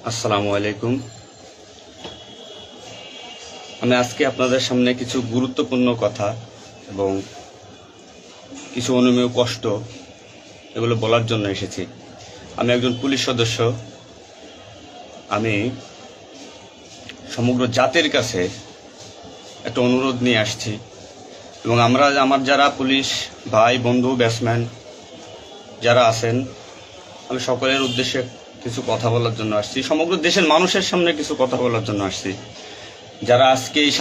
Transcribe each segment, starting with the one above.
আসসালামু আলাইকুম। আমি আজকে আপনাদের সামনে কিছু গুরুত্বপূর্ণ কথা এবং কিছু অনুমেয় কষ্ট এগুলো বলার জন্য এসেছি। আমি একজন পুলিশ সদস্য। আমি সমগ্র জাতির কাছে একটা অনুরোধ নিয়ে আসছি এবং আমার যারা পুলিশ ভাই বন্ধু ব্যাটসম্যান যারা আছেন, আমি সকলের উদ্দেশ্যে কিছু কথা বলার জন্য আসছি। সমগ্র দেশের মানুষের সামনে কিছু কথা বলার জন্য আসছি। যারা আজকে এই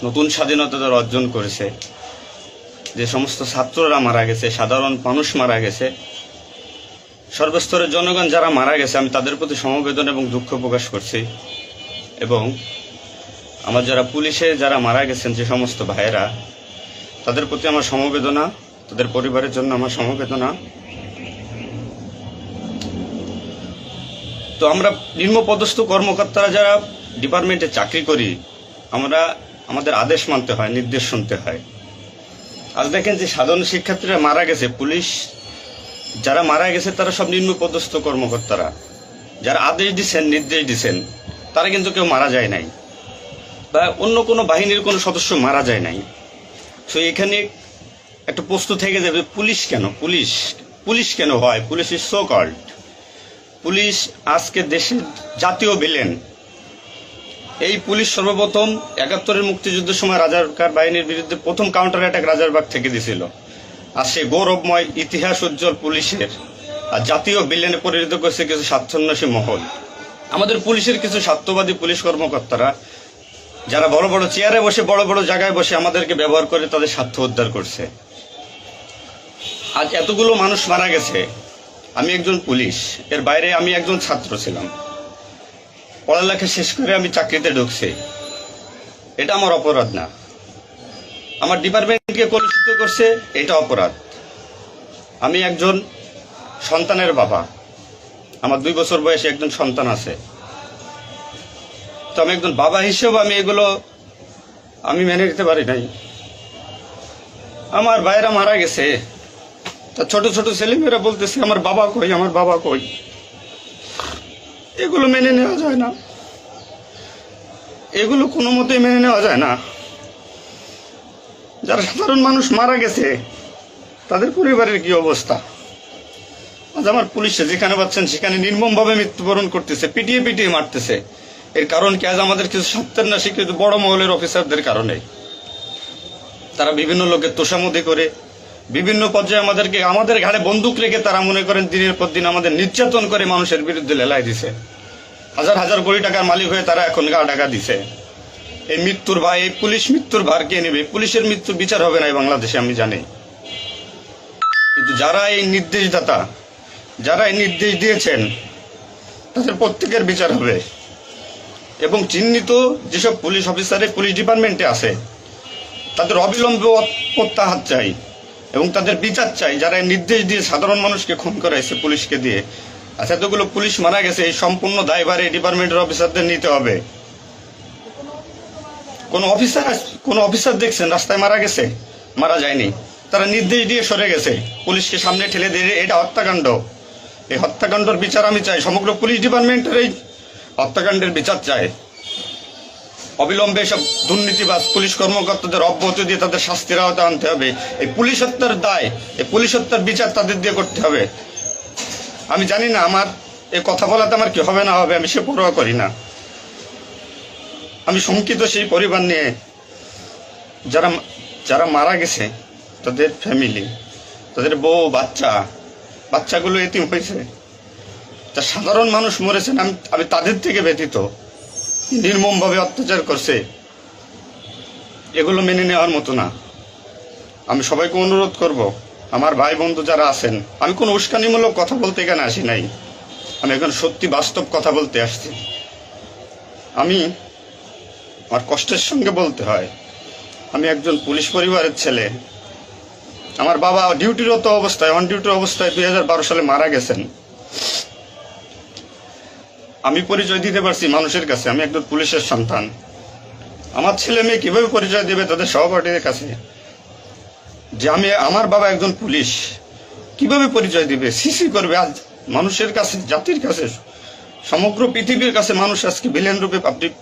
নতুন স্বাধীনতা যারা অর্জন করেছে, যে সমস্ত ছাত্ররা মারা গেছে, সাধারণ মানুষ মারা গেছে, সর্বস্তরের জনগণ যারা মারা গেছে, আমি তাদের প্রতি সমবেদনা এবং দুঃখ প্রকাশ করছি। এবং আমার যারা পুলিশে যারা মারা গেছেন যে সমস্ত ভাইয়েরা, তাদের প্রতি আমার সমবেদনা, তাদের পরিবারের জন্য আমার সমবেদনা। তো আমরা নিম্নপদস্থ কর্মকর্তারা যারা ডিপার্টমেন্টে চাকরি করি, আমাদের আদেশ মানতে হয়, নির্দেশ শুনতে হয়। আজ দেখেন যে সাধারণ শিক্ষার্থীরা মারা গেছে, পুলিশ যারা মারা গেছে তারা সব নিম্নপদস্থ কর্মকর্তারা, যারা আদেশ দিচ্ছেন নির্দেশ দিচ্ছেন, তারা কিন্তু কেউ মারা যায় নাই, বা অন্য কোনো বাহিনীর কোনো সদস্য মারা যায় নাই। তো এখানে একটা প্রশ্ন থেকে যাবে, পুলিশ কেন, পুলিশ কেন হয়? Police is so called. Police আজকে দেশের জাতীয় ভিলেন। এই পুলিশ সর্বপ্রথম ৭১-এর মুক্তিযুদ্ধের সময় রাজাকার বাহিনীর বিরুদ্ধে প্রথম কাউন্টার অ্যাটাক রাজারবাগ থেকে দিয়েছিল। আর সে গৌরবময় ইতিহাস উজ্জ্বল পুলিশের আর জাতীয় ভিলেনে পরিণত করেছে কিছু স্বার্থান্বেষী মহল। আমাদের পুলিশের কিছু স্বার্থবাদী পুলিশ কর্মকর্তারা যারা বড় বড় চেয়ারে বসে, বড় বড় জায়গায় বসে আমাদেরকে ব্যবহার করে তাদের স্বার্থ উদ্ধার করছে। আজ এতগুলো মানুষ মারা গেছে। আমি একজন পুলিশ, এর বাইরে আমি একজন ছাত্র ছিলাম। পড়ালেখা শেষ করে আমি চাকরিতে ঢুকছি। এটা আমার অপরাধ না। আমার ডিপার্টমেন্টকে কলুষিত করছে, এটা অপরাধ। আমি একজন সন্তানের বাবা, আমার 2 বছর বয়সে একজন সন্তান আছে। তো আমি একজন বাবা হিসেবে আমি মেনে নিতে পারি নাই। আমার ভাইয়েরা মারা গেছে, তা ছোট ছোট ছেলেমেয়েরা বলতেছে আমার বাবা কই, আমার বাবা কই। এগুলো মেনে নেওয়া যায় না, এগুলো কোনো মতেই মেনে নেওয়া যায় না। যারা সাধারণ মানুষ মারা গেছে তাদের পরিবারের কি অবস্থা? আজ আমার পুলিশে যেখানে পাচ্ছেন সেখানে নির্মমভাবে মৃত্যুবরণ করতেছে, পিটিয়ে পিটিয়ে মারতেছে। এর কারণ কি? আজ আমাদের কিছু সত্যের না স্বীকৃত বড় মহলের অফিসারদের কারণে। তারা বিভিন্ন লোকের তোষামোদি করে, বিভিন্ন পর্যায়ে আমাদের ঘাড়ে বন্দুক রেখে তারা মনে করেন দিনের পর দিন আমাদের নির্যাতন করে মানুষের বিরুদ্ধে লেলাই দিছে। হাজার হাজার কোটি টাকার মালিক হয়ে তারা এখন গা টাকা দিছে। এই মৃত্যুর ভার, এই পুলিশ মৃত্যুর ভার কে নেবে? পুলিশের মৃত্যুর বিচার হবে না এই বাংলাদেশে, আমি জানি। কিন্তু যারা এই নির্দেশদাতা, যারা এই নির্দেশ দিয়েছেন, তাদের প্রত্যেকের বিচার হবে। এবং চিহ্নিত যেসব পুলিশ অফিসারে পুলিশ ডিপার্টমেন্টে আছে, তাদের অবিলম্বে প্রত্যাহার চাই এবং তাদের বিচার চাই, যারা নির্দেশ দিয়ে সাধারণ মানুষকে খুন করাইছে পুলিশকে দিয়ে। আচ্ছা, এতগুলো পুলিশ মারা গেছে, এই সম্পূর্ণ দায়ভার এই ডিপার্টমেন্টের অফিসারদের নিতে হবে। কোন অফিসার দেখছেন রাস্তায় মারা গেছে? মারা যায়নি। তারা নির্দেশ দিয়ে সরে গেছে, পুলিশকে সামনে ঠেলে দিয়ে। এটা হত্যাকাণ্ড। এই হত্যাকাণ্ডের বিচার আমি চাই। সমগ্র পুলিশ ডিপার্টমেন্টের এই হত্যাকাণ্ডের বিচার চাই। অবিলম্বে সব দুর্নীতিবাজ পুলিশ কর্মকর্তাদের অব্যাহতি দিয়ে তাদের শাস্তির আওতায় আনতে হবে। এই পুলিশ হত্যার দায়, এই পুলিশ হত্যার বিচার তাদের দিয়ে করতে হবে। আমি জানি না আমার এই কথা বলাতে আমার কি হবে না হবে, আমি সে পরোয়া করি না। আমি শঙ্কিত সেই পরিবার নিয়ে, যারা মারা গেছে, তাদের ফ্যামিলি, তাদের বউ বাচ্চাগুলো এতিম হয়েছে। তা সাধারণ মানুষ মরেছেন, আমি তাদের থেকে ব্যতীত। নির্মমভাবে অত্যাচার করছে, এগুলো মেনে নেওয়ার মতো না। আমি সবাইকে অনুরোধ করব, আমার ভাই বন্ধু যারা আছেন, আমি কোনো উস্কানিমূলক কথা বলতে এখানে আসি নাই। আমি এখন সত্যি বাস্তব কথা বলতে আসছি। আমার কষ্টের সঙ্গে বলতে হয়, আমি একজন পুলিশ পরিবারের ছেলে। আমার বাবা অন ডিউটির অবস্থায় 2012 সালে মারা গেছেন। আমি পরিচয় দিতে পারছি মানুষের কাছে, আমি একজন পুলিশের সন্তান। আমার ছেলে মেয়ে কিভাবে পরিচয় দেবে তাদের সহপাঠীদের কাছে যে আমার বাবা একজন পুলিশ? কিভাবে পরিচয় দিবে? সিসি করবে? আজ মানুষের কাছে, জাতির কাছে সমগ্র পৃথিবীর কাছে মানুষ আজকে ভিলেন রূপে পাবলিক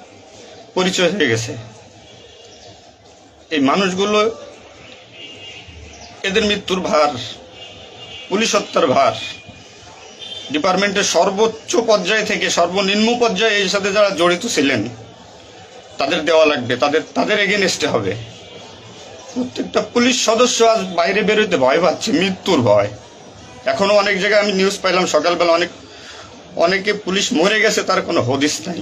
পরিচয় হয়ে গেছে। এই মানুষগুলো, এদের মৃত্যুর ভার, পুলিশ হত্যার ভার ডিপার্টমেন্টের সর্বোচ্চ পর্যায়ে থেকে সর্বনিম্ন পর্যায়ে এর সাথে যারা জড়িত ছিলেন তাদের দেওয়া লাগবে, তাদের এগেনস্টে হবে। প্রত্যেকটা পুলিশ সদস্য আজ বাইরে বেরোতে ভয় পাচ্ছে, মৃত্যুর ভয়। এখনো অনেক জায়গায় আমি নিউজ পাইলাম সকালবেলা, অনেকে পুলিশ মরে গেছে, তার কোনো হদিস নাই।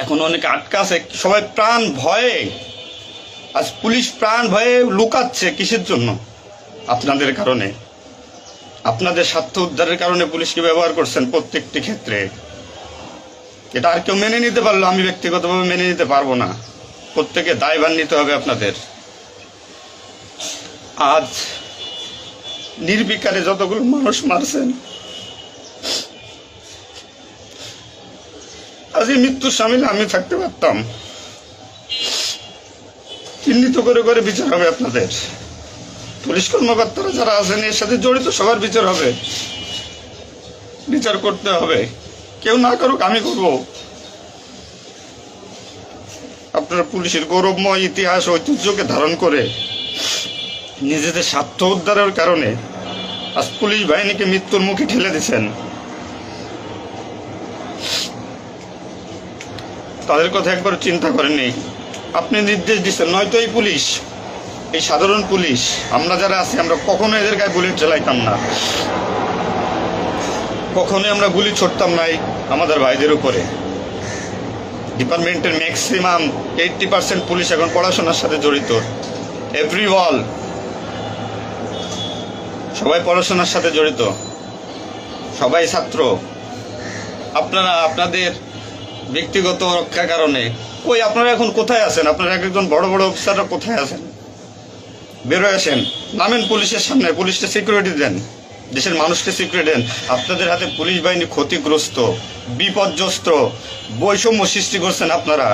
এখন অনেকে আটকা আছে, সবাই প্রাণ ভয়ে, আজ পুলিশ প্রাণ ভয়ে লুকাচ্ছে। কিসের জন্য? আপনাদের কারণে, আপনাদের স্বার্থ উদ্ধারের কারণে পুলিশকে ব্যবহার করছেন প্রত্যেকটি ক্ষেত্রে। এটা আর কেউ মেনে নিতে পারলো, আমি ব্যক্তিগতভাবে মেনে নিতে পারবো না। প্রত্যেকে দায়ভার নিতে হবে আপনাদের। আজ নির্বিকারে যতগুলো মানুষ মারছেন, আজ এই মৃত্যুর সামিলে আমি থাকতে পারতাম। চিহ্নিত করে করে বিচার হবে আপনাদের। পুলিশ কর্মকর্তারা যারা আছেন এর সাথে জড়িত সবার বিচার হবে, বিচার করতে হবে। কেউ না করুক, আমি করব। আপনারা পুলিশের গৌরবময় ইতিহাস ঐতিহ্যকে ধারণ করে নিজেদের স্বার্থ উদ্ধারের কারণে আজ পুলিশ বাহিনীকে মৃত্যুর মুখে ঠেলে দিচ্ছেন। তাদের কথা একবার চিন্তা করেননি। আপনি নির্দেশ দিচ্ছেন, নয়তো এই পুলিশ, এই সাধারণ পুলিশ, আমরা যারা আছি, আমরা কখনো এদের গায়ে বুলেট চালাইতাম না, কখনোই আমরা গুলি ছড়তাম নাই আমাদের ভাইদের উপরে। ডিপার্টমেন্টের ম্যাক্সিমাম 80% পুলিশ এখন পড়াশোনার সাথে জড়িত। এভরি ওয়াল, সবাই পড়াশোনার সাথে জড়িত, সবাই ছাত্র। আপনারা আপনাদের ব্যক্তিগত রক্ষার কারণে কই, আপনারা এখন কোথায় আছেন? আপনারা একজন বড় বড় অফিসাররা কোথায় আছেন? বেরোয় আসেন, নামেন পুলিশের সামনে, পুলিশকে সিকিউরিটি দেন, দেশের মানুষকে সিকিউরিটি দেন। আপনাদের হাতে পুলিশ বাহিনী ক্ষতিগ্রস্ত, বিপর্যস্ত, বৈষম্য সৃষ্টি করছেন আপনারা।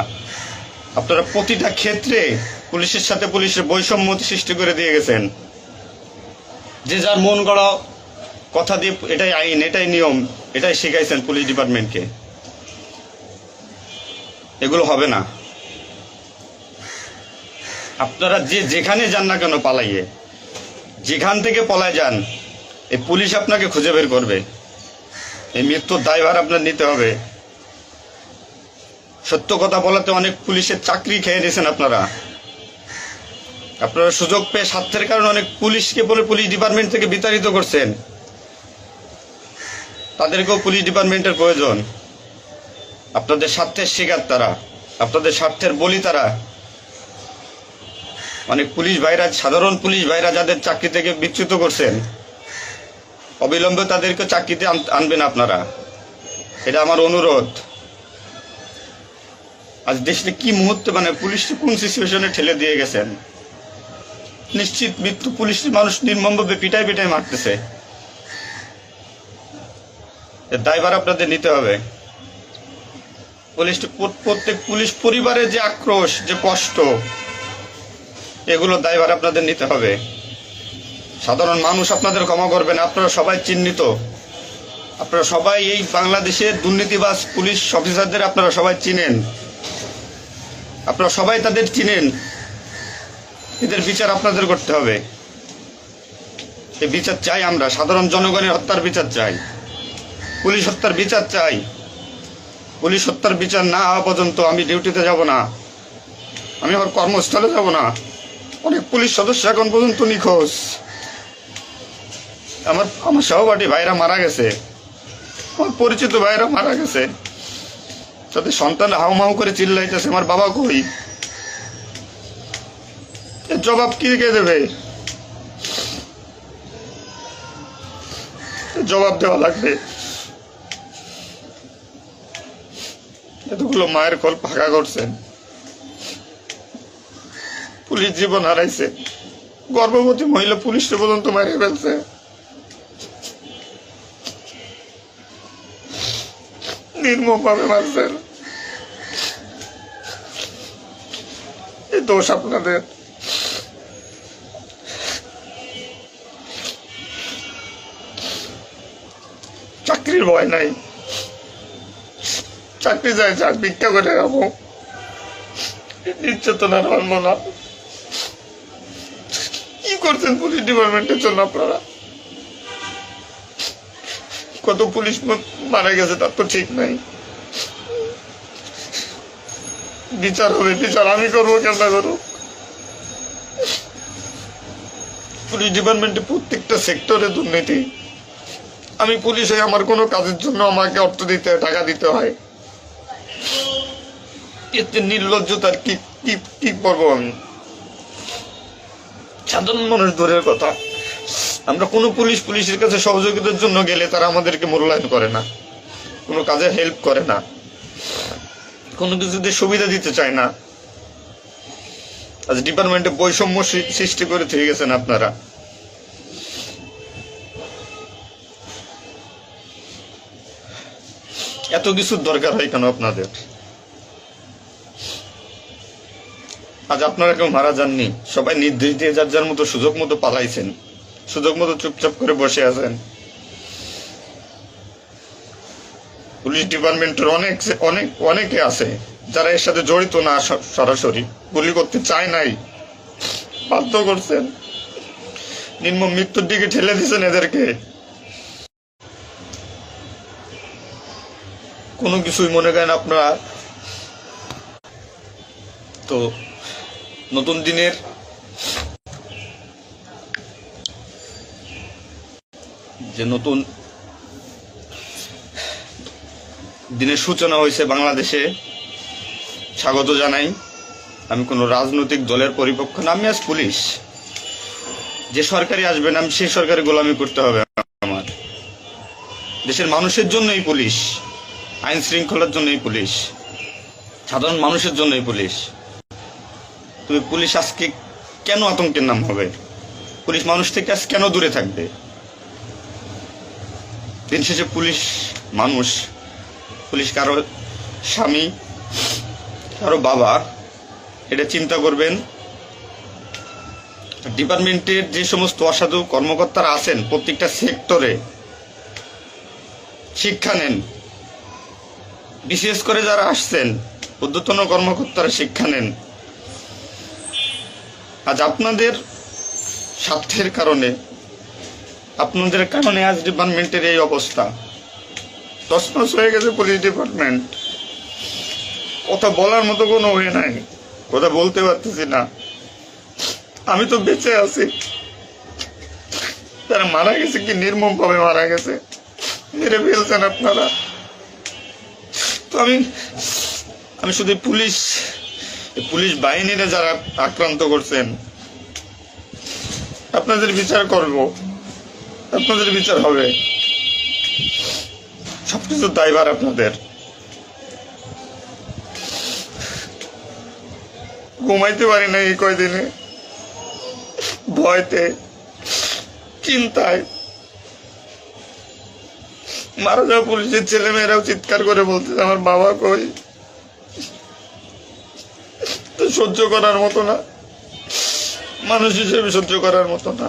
আপনারা প্রতিটা ক্ষেত্রে পুলিশের সাথে পুলিশের বৈষম্য সৃষ্টি করে দিয়ে গেছেন। যে যার মন গড়া কথা দিয়ে এটাই আইন, এটাই নিয়ম, এটাই শিখাইছেন পুলিশ ডিপার্টমেন্টকে। এগুলো হবে না। আপনারা যেখানে যান না কেন পালাইয়ে, যেখান থেকে পলায় যান, এই পুলিশ আপনাকে খুঁজে বের করবে। এই মৃত্যুর দায়ভার আপনার নিতে হবে। সত্য কথা বলাতে অনেক পুলিশের চাকরি খেয়ে নিয়েছেন আপনারা। আপনারা সুযোগ পেয়ে স্বার্থের কারণে অনেক পুলিশকে বলে পুলিশ ডিপার্টমেন্ট থেকে বিতাড়িত করছেন। তাদেরকেও পুলিশ ডিপার্টমেন্টের প্রয়োজন। আপনাদের স্বার্থের শিকার তারা, আপনাদের স্বার্থের বলি তারা। অনেক পুলিশ ভাইরা, সাধারণ পুলিশ ভাইরা যাদের চাকরি থেকে বিচ্যুত করছেন, অবিলম্বে তাদেরকে চাকরিতে আনবেন আপনারা। এটা আমার অনুরোধ। আজ দেশে কি মুহূর্তে, মানে পুলিশকে কোন সিচুয়েশনে ঠেলে দিয়ে গেছেন। নিশ্চিত মৃত্যু, পুলিশ মানুষ নির্মমভাবে পিটাই পিটাই মারতেছে। এর দায়ভার আপনাদের নিতে হবে। প্রত্যেক পুলিশ পরিবারের যে আক্রোশ, যে কষ্ট, এগুলো দায়ভার আপনাদের নিতে হবে। সাধারণ মানুষ আপনাদের ক্ষমা করবে না। আপনারা সবাই চিহ্নিত, আপনারা সবাই এই বাংলাদেশের দুর্নীতিবাজ পুলিশ অফিসারদের আপনারা সবাই চিনেন, আপনারা সবাই তাদের চিনেন। এদের বিচার আপনাদের করতে হবে। এই বিচার চাই আমরা, সাধারণ জনগণের হত্যার বিচার চাই, পুলিশ হত্যার বিচার চাই। পুলিশ হত্যার বিচার না হওয়া পর্যন্ত আমি ডিউটিতে যাব না, আমি আমার কর্মস্থলে যাব না। অনেক পুলিশ সদস্য এখন পর্যন্ত নিখোঁজ। আমার সহপাঠী ভাইরা মারা গেছে, আমার পরিচিত ভাইরা মারা গেছে। তাদের সন্তান হাউমাউ করে চিল্লাইতেছে, আমার বাবা কই? এর জবাব কে দেবে? জবাব দেওয়া লাগবে। এতগুলো মায়ের কোল ফাঁকা করছেন, পুলিশ জীবন হারাইছে, গর্ভবতী মহিলা পুলিশকে পর্যন্ত মারে ফেলছে। নির্মম ভাবে মারছেন। এই দোষ আপনাদের। চাকরির ভয় নাই, চাকরি যায় যাক, ভিক্ষা করে খাবো, নির্যাতনার মানবো না। কি করছেন পুলিশ ডিপার্টমেন্টের জন্য আপনারা? কত পুলিশ মারা গেছে তার তো ঠিক নাই। বিচার হবে, বিচার আমি করবো, কেন না করবো? পুলিশ ডিপার্টমেন্টে প্রত্যেকটা সেক্টরে দুর্নীতি। আমি পুলিশ হয়ে আমার কোনো কাজের জন্য আমাকে অর্থ দিতে হয়, টাকা দিতে হয়। এতে নির্লজ্জতার কি কি কি করবো আমি? সাধারণ মানুষ দূরের কথা, আমরা কোনো পুলিশের কাছে সহযোগিতার জন্য গেলে তারা আমাদেরকে মূল্যায়ন করে না, কোনো কাজে হেল্প করে না, কোনো কিছুতে সুবিধা দিতে চায় না। আজ ডিপার্টমেন্টে বৈষম্য সৃষ্টি করে থেকে গেছেন আপনারা। এত কিছুর দরকার হয় কেন আপনাদের? আজ আপনারা কেউ মারা যাননি, সবাই নির্দেশ দিয়ে যার যার মতো সুযোগ মতো পালাইছেন, সুযোগ মতো চুপচাপ করে বসে আছেন। পুলিশ ডিপার্টমেন্টের অনেকে আছে যারা এর সাথে জড়িত না, সরাসরি গুলি করতে চায় নাই, বাধ্য করছেন, নির্মম মৃত্যুর দিকে ঠেলে দিয়েছেন এদেরকে। কোনো কিছুই মনে করেন আপনারা। তো নতুন দিনের নতুন দিনের সূচনা হয়েছে বাংলাদেশে, স্বাগত জানাই। আমি কোনো রাজনৈতিক দলের পরিপক্ষ না, আমি আজ পুলিশ। যে সরকারি আসবেন আমি সেই সরকারি গোলামি করতে হবে আমার। দেশের মানুষের জন্যই পুলিশ, আইন শৃঙ্খলার জন্যই পুলিশ, সাধারণ মানুষের জন্যই পুলিশ। তুমি পুলিশ আজকে কেন আতঙ্কের নাম হবে? পুলিশ মানুষ থেকে আজ কেন দূরে থাকবে? দিন শেষে পুলিশ মানুষ, পুলিশ কারো স্বামী, কারো বাবা, এটা চিন্তা করবেন। ডিপার্টমেন্টের যে সমস্ত অসাধু কর্মকর্তারা আছেন প্রত্যেকটা সেক্টরে শিক্ষা নেন। বিশেষ করে যারা আসছেন ঊর্ধ্বতন কর্মকর্তারা শিক্ষা নেন। আজ আপনাদের স্বার্থের কারণে, আপনাদের কারণে আজ ডিপার্টমেন্টের এই অবস্থা। তছনছ হয়ে গেছে পুলিশ ডিপার্টমেন্ট। কথা বলার মতো কোনো ওয়ে নাই, কথা বলতে পারতেছি না। আমি তো বেঁচে আছি, তারা মারা গেছে কি নির্মম ভাবে মারা গেছে, মেরে ফেলছেন আপনারা। তো আমি শুধু পুলিশ বাহিনীরা যারা আক্রান্ত করছেন আপনাদের বিচার করব, আপনাদের বিচার হবে। সবকিছু দায়ভার আপনাদের। ঘুমাইতে পারি না এই কয়দিনে, ভয়তে, চিন্তায়। মারা যাওয়া পুলিশের ছেলেমেয়েরাও চিৎকার করে বলতেছে আমার বাবা কই। তো সহ্য করার মতো না, মানুষ হিসেবে সহ্য করার মতো না।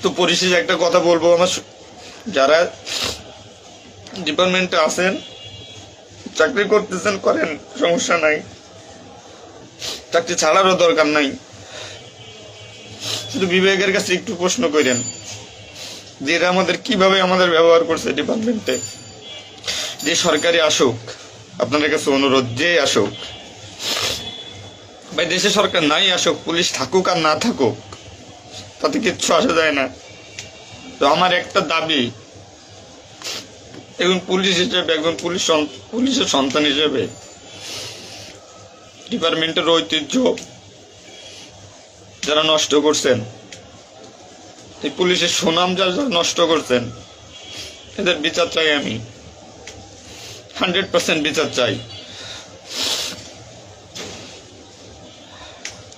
তো পরিশেষে একটা কথা বলবো, আমার যারা ডিপার্টমেন্টে আছেন, চাকরি করতেছেন করেন, সমস্যা নাই, চাকরি ছাড়ারও দরকার নাই। শুধু বিবেকের কাছে একটু প্রশ্ন করেন যে এরা কিভাবে আমাদের ব্যবহার করছে ডিপার্টমেন্টে। যে সরকারি আসুক, আপনাদের কাছে অনুরোধ, যে আসুক ভাই, দেশে সরকার নাই আসুক, পুলিশ থাকুক আর না থাকুক তাতে কিচ্ছু আসা যায় না। তো আমার একটা দাবি, একজন পুলিশ হিসেবে, একজন পুলিশের সন্তান হিসেবে, ডিপার্টমেন্টের ঐতিহ্য যারা নষ্ট করছেন, এই পুলিশের সুনাম যারা নষ্ট করছেন, এদের বিচার চাই আমি, 100% বিচার চাই।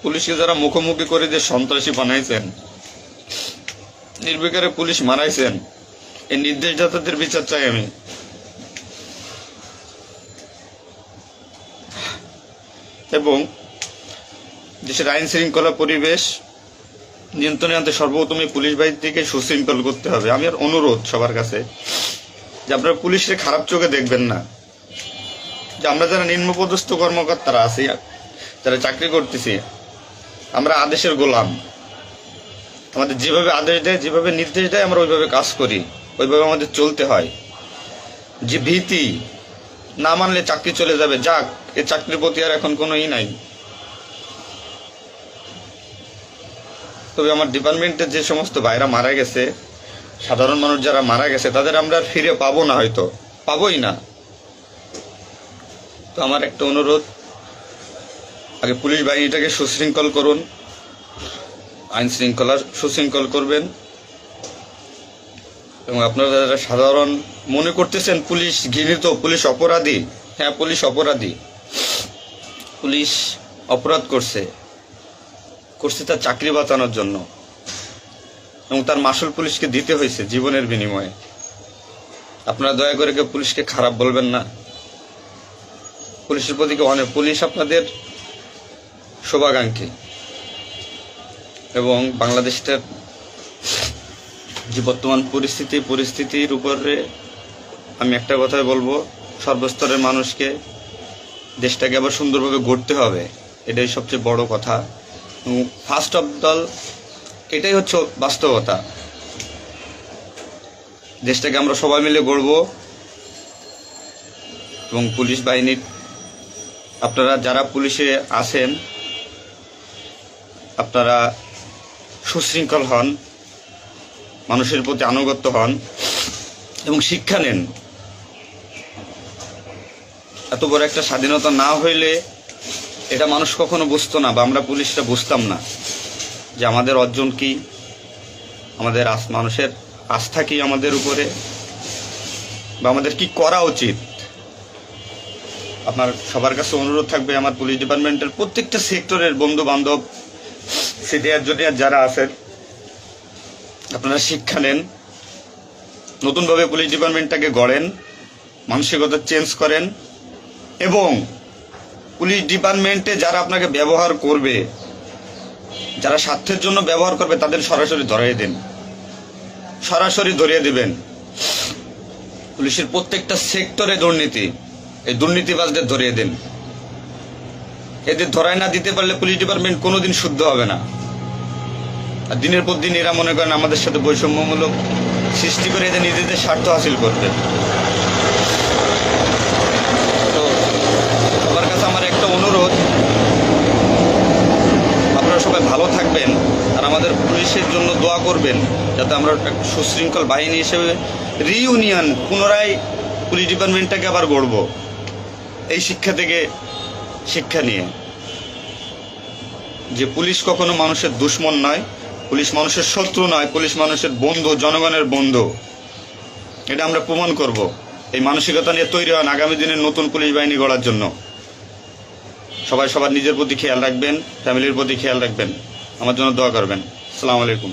পুলিশকে যারা মুখোমুখি করে যে সন্ত্রাসী বানাইছেন, নির্বিকারে পুলিশ মারাইছেন, এই নির্দেশদাতাদের বিচার চাই আমি। এবং দেশের আইন শৃঙ্খলা পরিবেশ নিয়ন্ত্রণে আনতে সর্বপ্রথমে পুলিশ বাহিনীকে সুশৃঙ্খল করতে হবে। আমি আর অনুরোধ সবার কাছে, যে আপনারা পুলিশকে খারাপ চোখে দেখবেন না, যে আমরা যারা নিম্নপদস্থ কর্মকর্তারা আছি, যারা চাকরি করতেছি, আমরা আদেশের গোলাম। আমাদের যেভাবে আদেশ দেয়, যেভাবে নির্দেশ দেয়, আমরা ওইভাবে কাজ করি, ওইভাবে আমাদের চলতে হয়। যে ভীতি, না মানলে চাকরি চলে যাবে, যাক, এ চাকরির প্রতি আর এখন কোনো নাই। তবে আমার ডিপার্টমেন্টের যে সমস্ত ভাইরা মারা গেছে, সাধারণ মানুষ যারা মারা গেছে, তাদের আমরা আর ফিরে পাবো না, হয়তো পাবোই না। তো আমার একটা অনুরোধ, আগে পুলিশ বাহিনীটাকে সুশৃঙ্খল করুন, আইন শৃঙ্খলা সুশৃঙ্খল করবেন। এবং আপনারা যারা সাধারণ মনে করতেছেন পুলিশ ঘৃণিত, পুলিশ অপরাধী, হ্যাঁ পুলিশ অপরাধী, পুলিশ অপরাধ করছে তার চাকরি বাঁচানোর জন্য, এবং তার মাসুল পুলিশকে দিতে হয়েছে জীবনের বিনিময়ে। আপনারা দয়া করে কেউ পুলিশকে খারাপ বলবেন না। পুলিশের প্রতি অনেক, পুলিশ আপনাদের শুভাকাঙ্ক্ষী। এবং বাংলাদেশের যে বর্তমান পরিস্থিতির উপরে আমি একটা কথাই বলবো, সর্বস্তরের মানুষকে, দেশটাকে আবার সুন্দরভাবে গড়তে হবে, এটাই সবচেয়ে বড় কথা। ফার্স্ট অফ অল এটাই হচ্ছে বাস্তবতা। দেশটাকে আমরা সবাই মিলে গড়ব। এবং পুলিশ বাহিনীর আপনারা যারা পুলিশে আছেন, আপনারা সুশৃঙ্খল হন, মানুষের প্রতি আনুগত্য হন এবং শিক্ষা নেন। এত বড় একটা স্বাধীনতা না হইলে এটা মানুষ কখনো বুঝতো না, বা আমরা পুলিশটা বুঝতাম না যে আমাদের অর্জন কি, আমাদের মানুষের আস্থা কি আমাদের উপরে, বা আমাদের কি করা উচিত। আপনার সবার কাছে অনুরোধ থাকবে, আমার পুলিশ ডিপার্টমেন্টের প্রত্যেকটা সেক্টরের বন্ধু বান্ধব, সিনিয়র জুনিয়র যারা আছেন, আপনারা শিক্ষা নেন, নতুনভাবে পুলিশ ডিপার্টমেন্টটাকে গড়েন, মানসিকতা চেঞ্জ করেন। এবং পুলিশ ডিপার্টমেন্টে যারা আপনাকে ব্যবহার করবে, যারা স্বার্থের জন্য ব্যবহার করবে, তাদের সরাসরি ধরিয়ে দেন, সরাসরি ধরিয়ে দিবেন। পুলিশের প্রত্যেকটা সেক্টরে দুর্নীতি, এই দুর্নীতিবাজদের ধরিয়ে দেন। এদের ধরায় না দিতে পারলে পুলিশ ডিপার্টমেন্ট কোনোদিন শুদ্ধ হবে না। আর দিনের পর দিন এরা মনে করেন আমাদের সাথে বৈষম্যমূলক সৃষ্টি করে এদের নিজেদের স্বার্থ হাসিল করবে। তো সবার কাছে আমার একটা অনুরোধ, আপনারা সবাই ভালো থাকবেন আর আমাদের পুলিশের জন্য দোয়া করবেন, যাতে আমরা একটা সুশৃঙ্খল বাহিনী হিসেবে রিইউনিয়ন, পুনরায় পুলিশ ডিপার্টমেন্টটাকে আবার গড়ব, এই শিক্ষা থেকে শিক্ষা নিয়ে, যে পুলিশ কখনো মানুষের দুশ্মন নয়, পুলিশ মানুষের শত্রু নয়, পুলিশ মানুষের বন্ধু, জনগণের বন্ধু। এটা আমরা প্রমাণ করব। এই মানসিকতা নিয়ে তৈরি হন আগামী দিনের নতুন পুলিশ বাহিনী গড়ার জন্য। সবাই সবার নিজের প্রতি খেয়াল রাখবেন, ফ্যামিলির প্রতি খেয়াল রাখবেন, আমার জন্য দোয়া করবেন। আসসালামু আলাইকুম।